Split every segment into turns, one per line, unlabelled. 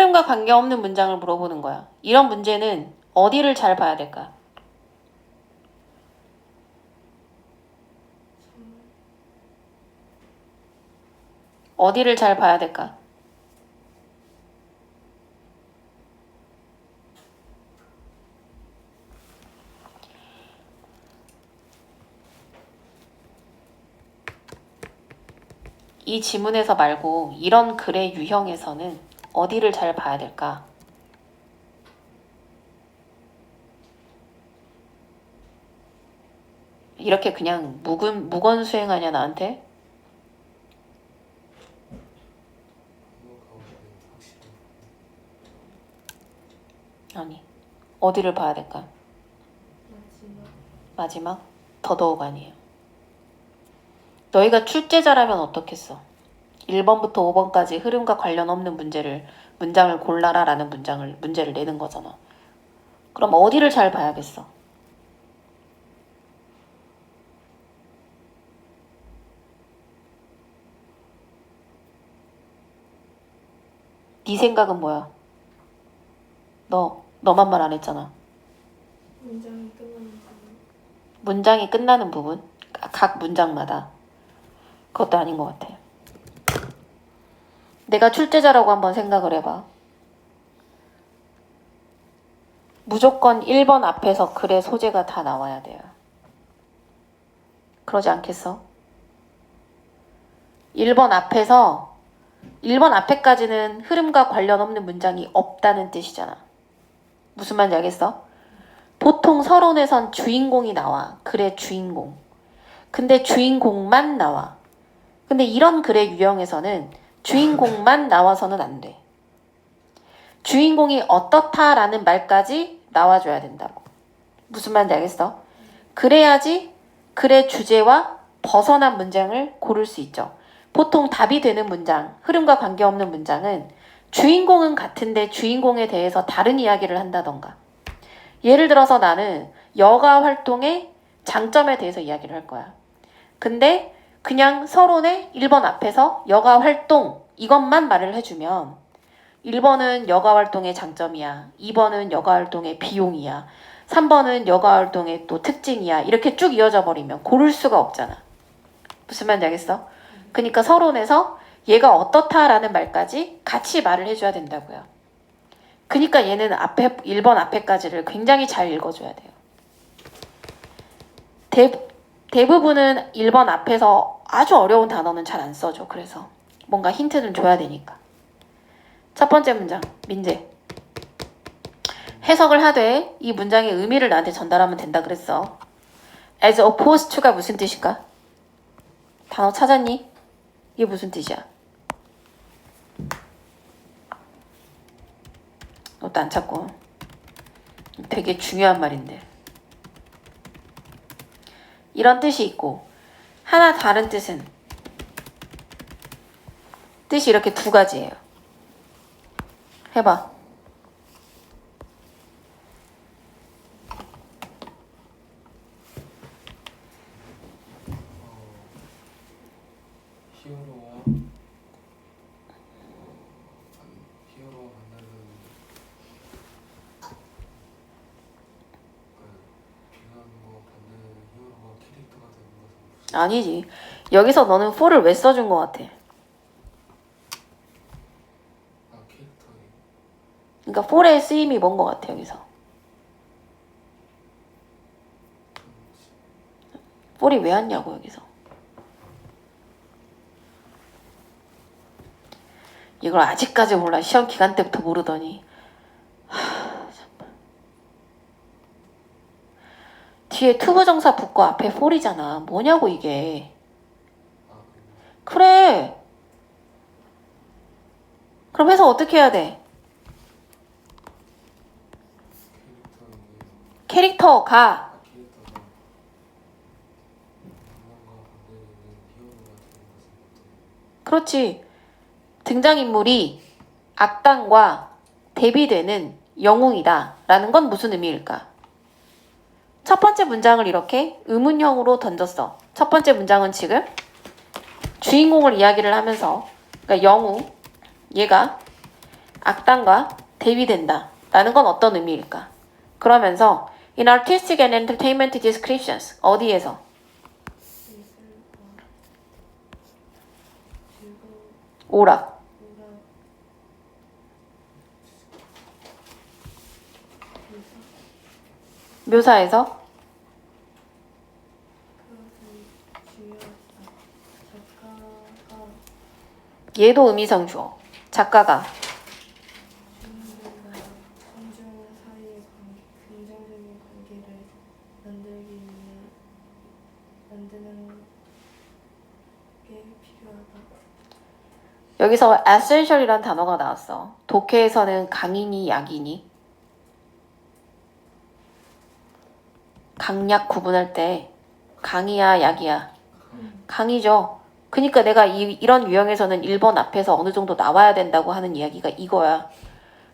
흐름과 관계없는 문장을 물어보는 거야. 이런 문제는 어디를 잘 봐야 될까? 어디를 잘 봐야 될까? 이 지문에서 말고 이런 글의 유형에서는 어디를 잘 봐야 될까? 이렇게 그냥 무건수행하냐 나한테? 아니, 어디를 봐야 될까? 마지막? 더더욱 아니에요. 너희가 출제자라면 어떻겠어? 1번부터 5번까지 흐름과 관련 없는 문장을 골라라 라는 문제를 내는 거잖아. 그럼 어디를 잘 봐야겠어? 네 생각은 뭐야? 너만 말 안 했잖아. 문장이 끝나는 부분? 각 문장마다. 그것도 아닌 것 같아. 내가 출제자라고 한번 생각을 해봐. 무조건 1번 앞에서 글의 소재가 다 나와야 돼요. 그러지 않겠어? 1번 앞에까지는 흐름과 관련 없는 문장이 없다는 뜻이잖아. 무슨 말인지 알겠어? 보통 서론에선 주인공이 나와. 글의 주인공. 근데 주인공만 나와. 근데 이런 글의 유형에서는 주인공만 나와서는 안 돼. 주인공이 어떻다라는 말까지 나와줘야 된다고. 무슨 말인지 알겠어? 그래야지 글의 주제와 벗어난 문장을 고를 수 있죠. 보통 답이 되는 문장, 흐름과 관계없는 문장은 주인공은 같은데 주인공에 대해서 다른 이야기를 한다던가. 예를 들어서 나는 여가 활동의 장점에 대해서 이야기를 할 거야. 근데 그냥 서론에 1번 앞에서 여가 활동 이것만 말을 해주면 1번은 여가 활동의 장점이야. 2번은 여가 활동의 비용이야. 3번은 여가 활동의 또 특징이야. 이렇게 쭉 이어져 버리면 고를 수가 없잖아. 무슨 말인지 알겠어? 그러니까 서론에서 얘가 어떻다라는 말까지 같이 말을 해줘야 된다고요. 그러니까 얘는 1번 앞에까지를 굉장히 잘 읽어줘야 돼요. 대부분은 1번 앞에서 아주 어려운 단어는 잘 안 써줘. 그래서 뭔가 힌트는 줘야 되니까. 첫 번째 문장, 민재. 해석을 하되 이 문장의 의미를 나한테 전달하면 된다 그랬어. as opposed to가 무슨 뜻일까? 단어 찾았니? 이게 무슨 뜻이야? 너도 안 찾고. 되게 중요한 말인데. 이런 뜻이 있고 하나 다른 뜻은 뜻이 이렇게 두 가지예요. 해봐.
히어로와 만나는 비난과 받는 히어로가 캐릭터가 되는 것은
아니지. 여기서 너는 for를 왜 써준 것 같아?
캐릭터의
그러니까 for의 쓰임이 뭔 것 같아 여기서? for이 왜 왔냐고 여기서? 이걸 아직까지 몰라. 시험 기간 때부터 모르더니. 뒤에 투부정사 붙고 앞에 for이잖아. 뭐냐고 이게. 그래. 그럼 해서 어떻게 해야 돼? 캐릭터가 그렇지. 등장인물이 악당과 대비되는 영웅이다 라는 건 무슨 의미일까? 첫 번째 문장을 이렇게 의문형으로 던졌어. 첫 번째 문장은 지금 주인공을 이야기를 하면서 그러니까 영웅 얘가 악당과 대비된다 라는 건 어떤 의미일까? 그러면서 in artistic and entertainment descriptions 어디에서? 오락 묘사에서 얘도 의미상 주어. 작가가
성중 사이의 긍정적인 관계를 만들기 위해 만드는 게 필요하다.
여기서 essential이란 단어가 나왔어. 독해에서는 강이니 약이니? 강약 구분할 때 강이야 약이야? 강이죠. 그러니까 내가 이런 유형에서는 1번 앞에서 어느 정도 나와야 된다고 하는 이야기가 이거야.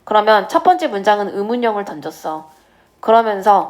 그러면 첫 번째 문장은 의문형을 던졌어. 그러면서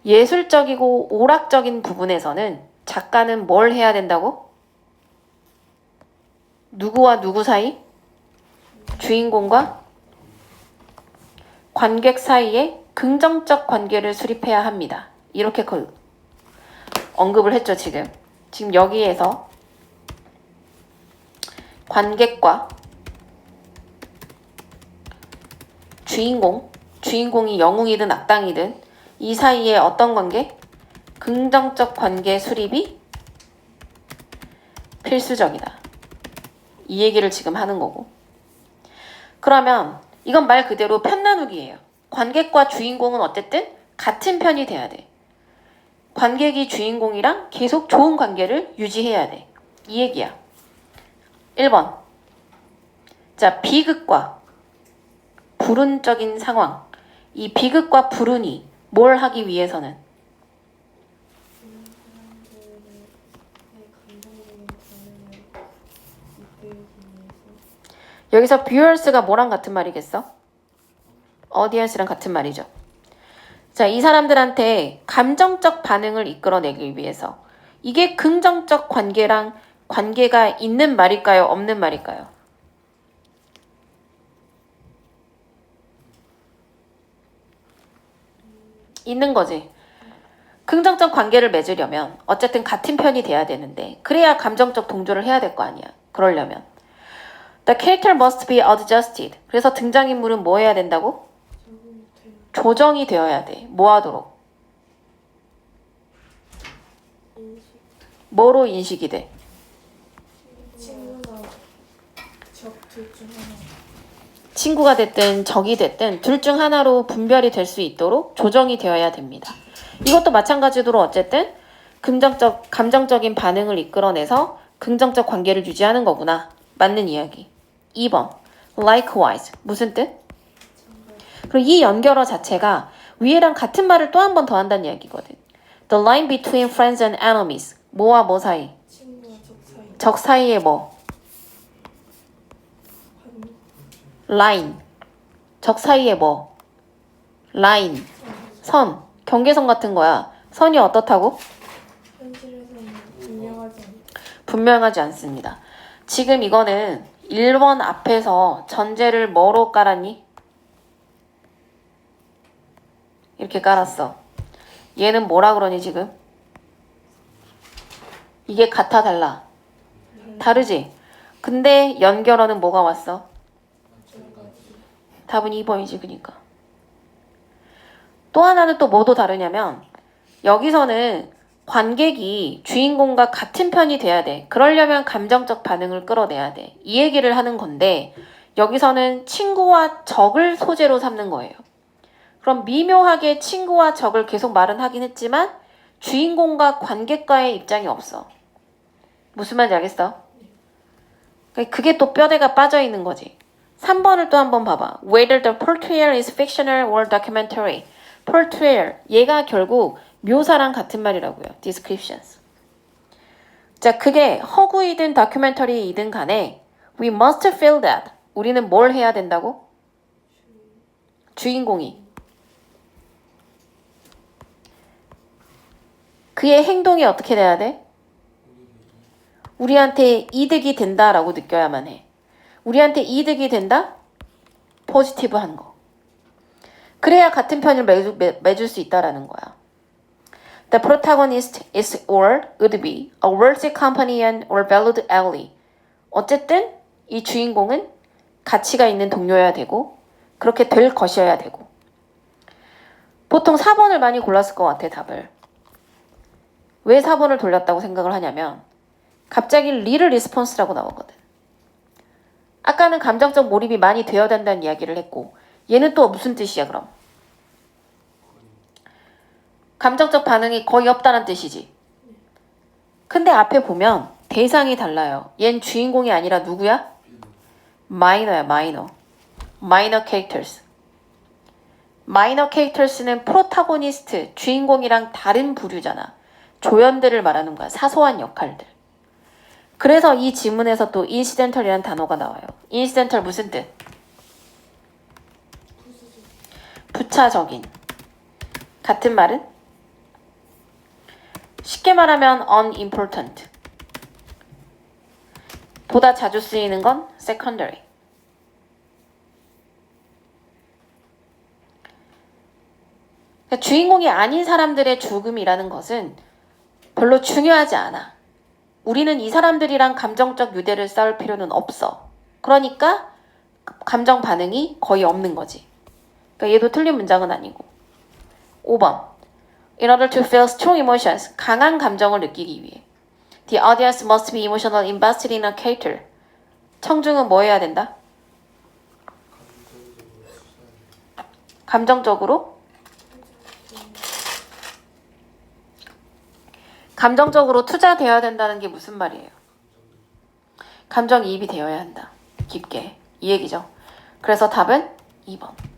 예술적이고 오락적인 부분에서는 작가는 뭘 해야 된다고? 누구와 누구 사이? 주인공과 관객 사이에 긍정적 관계를 수립해야 합니다. 이렇게 언급을 했죠, 지금. 지금 여기에서 관객과 주인공이 영웅이든 악당이든 이 사이에 어떤 관계? 긍정적 관계 수립이 필수적이다. 이 얘기를 지금 하는 거고. 그러면 이건 말 그대로 편 나누기예요. 관객과 주인공은 어쨌든 같은 편이 돼야 돼. 관객이 주인공이랑 계속 좋은 관계를 유지해야 돼. 이 얘기야. 1번. 자, 비극과 불운적인 상황. 이 비극과 불운이 뭘 하기 위해서는?
보는 사람들의 감정적인 반응을 이끌기 위해서
여기서 viewers가 뭐랑 같은 말이겠어? audience랑 같은 말이죠. 자, 이 사람들한테 감정적 반응을 이끌어내기 위해서 이게 긍정적 관계랑 관계가 있는 말일까요? 없는 말일까요? 있는 거지. 긍정적 관계를 맺으려면 어쨌든 같은 편이 돼야 되는데 그래야 감정적 동조를 해야 될 거 아니야. 그러려면 The character must be adjusted. 그래서 등장인물은 뭐 해야 된다고? 조정이 되어야 돼. 뭐 하도록?
인식
뭐로 인식이 돼?
친구나 적 둘 중 하나.
친구가 됐든 적이 됐든 둘 중 하나로 분별이 될 수 있도록 조정이 되어야 됩니다. 이것도 마찬가지로 어쨌든 감정적인 반응을 이끌어내서 긍정적 관계를 유지하는 거구나. 맞는 이야기. 2번. Likewise. 무슨 뜻? 그리고 이 연결어 자체가 위에랑 같은 말을 또 한 번 더 한다는 이야기거든. The line between friends and enemies. 뭐와 뭐 사이?
친구와 적 사이.
적 사이에 뭐? line. 적 사이에 뭐? line. 선. 경계선 같은 거야. 선이 어떻다고?
현실에서는 분명하지 않다.
분명하지 않습니다. 지금 이거는 1번 앞에서 전제를 뭐로 깔았니? 이렇게 깔았어. 얘는 뭐라 그러니 지금? 이게 같아 달라? 다르지? 근데 연결어는 뭐가 왔어? 답은 2번이지 그니까. 또 하나는 또 뭐도 다르냐면 여기서는 관객이 주인공과 같은 편이 돼야 돼. 그러려면 감정적 반응을 끌어내야 돼. 이 얘기를 하는 건데 여기서는 친구와 적을 소재로 삼는 거예요. 그럼 미묘하게 친구와 적을 계속 말은 하긴 했지만 주인공과 관객과의 입장이 없어. 무슨 말인지 알겠어? 그게 또 뼈대가 빠져 있는 거지. 3번을 또 한번 봐봐. Whether the portrayal is fictional or documentary. portrayal. 얘가 결국 묘사랑 같은 말이라고요. descriptions. 자, 그게 허구이든 다큐멘터리이든 간에 we must feel that. 우리는 뭘 해야 된다고? 주인공이. 그의 행동이 어떻게 돼야 돼? 우리한테 이득이 된다라고 느껴야만 해. 우리한테 이득이 된다? 포지티브 한 거. 그래야 같은 편을 맺을 수 있다라는 거야. The protagonist is or would be a worthy companion or valued ally. 어쨌든 이 주인공은 가치가 있는 동료여야 되고 그렇게 될 것이어야 되고. 보통 4번을 많이 골랐을 것 같아, 답을. 왜 4번을 돌렸다고 생각을 하냐면 갑자기 리를 리스폰스라고 나오거든. 아까는 감정적 몰입이 많이 되어야 된다는 이야기를 했고 얘는 또 무슨 뜻이야 그럼? 감정적 반응이 거의 없다는 뜻이지. 근데 앞에 보면 대상이 달라요. 얜 주인공이 아니라 누구야? 마이너야, 마이너. 마이너 캐릭터스. 마이너 캐릭터스는 프로타고니스트, 주인공이랑 다른 부류잖아. 조연들을 말하는 거야. 사소한 역할들. 그래서 이 지문에서 또 incidental이라는 단어가 나와요. incidental 무슨 뜻? 부차적인. 같은 말은? 쉽게 말하면 unimportant. 보다 자주 쓰이는 건 secondary. 그러니까 주인공이 아닌 사람들의 죽음이라는 것은 별로 중요하지 않아. 우리는 이 사람들이랑 감정적 유대를 쌓을 필요는 없어. 그러니까 감정 반응이 거의 없는 거지. 그러니까 얘도 틀린 문장은 아니고. 5번. In order to feel strong emotions, 강한 감정을 느끼기 위해 The audience must be emotionally invested in a character. 청중은 뭐 해야 된다? 감정적으로? 감정적으로 투자되어야 된다는 게 무슨 말이에요? 감정이입이 되어야 한다. 깊게. 이 얘기죠. 그래서 답은 2번.